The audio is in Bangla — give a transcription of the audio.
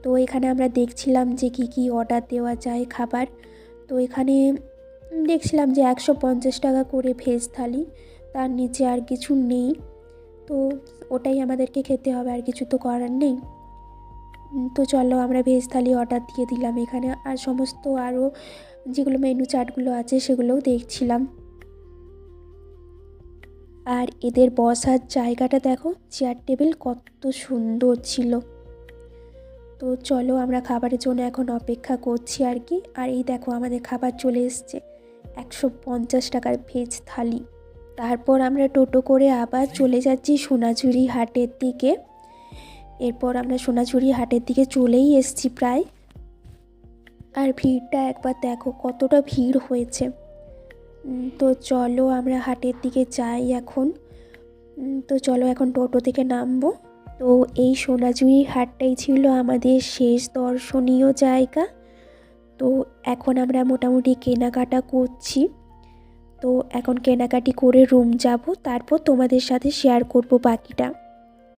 তো এখানে আমরা দেখছিলাম যে কি অর্ডার দেওয়া যায় খাবার। তো এখানে দেখছিলাম যে 150 টাকা করে ভেজ থালি, তার নিচে আর কিছু নেই। তো ওটাই আমাদেরকে খেতে হবে, আর কিছু তো করার নেই। তো চলো আমরা ভেজ থালি অর্ডার দিয়ে দিলাম এখানে, আর সমস্ত আরও যেগুলো মেনু চার্টগুলো আছে সেগুলোও দেখছিলাম। আর এদের বসার জায়গাটা দেখো, চেয়ার টেবিল কত সুন্দর ছিল। তো চলো আমরা খাবারের জন্য এখন অপেক্ষা করছি আর কি। আর এই দেখো আমাদের খাবার চলে এসছে, 150 টাকার ভেজ থালি। তারপর আমরা টোটো করে আবার চলে যাচ্ছি সোনাঝুরি হাটের দিকে। এরপর আমরা সোনাঝুরি হাটের দিকে চলেই এসেছি প্রায়। আর ভিড়টা একবার দেখো, কতটা ভিড় হয়েছে। তো চলো আমরা হাটের দিকে যাই এখন। তো চলো এখন টোটো থেকে নামবো। তো এই সোনাঝুরি হাটটাই ছিল আমাদের শেষ দর্শনীয় জায়গা। তো এখন আমরা মোটামুটি কেনাকাটা করছি। তো এখন কেনাকাটি করে রুম যাব, তারপর তোমাদের সাথে শেয়ার করব বাকিটা।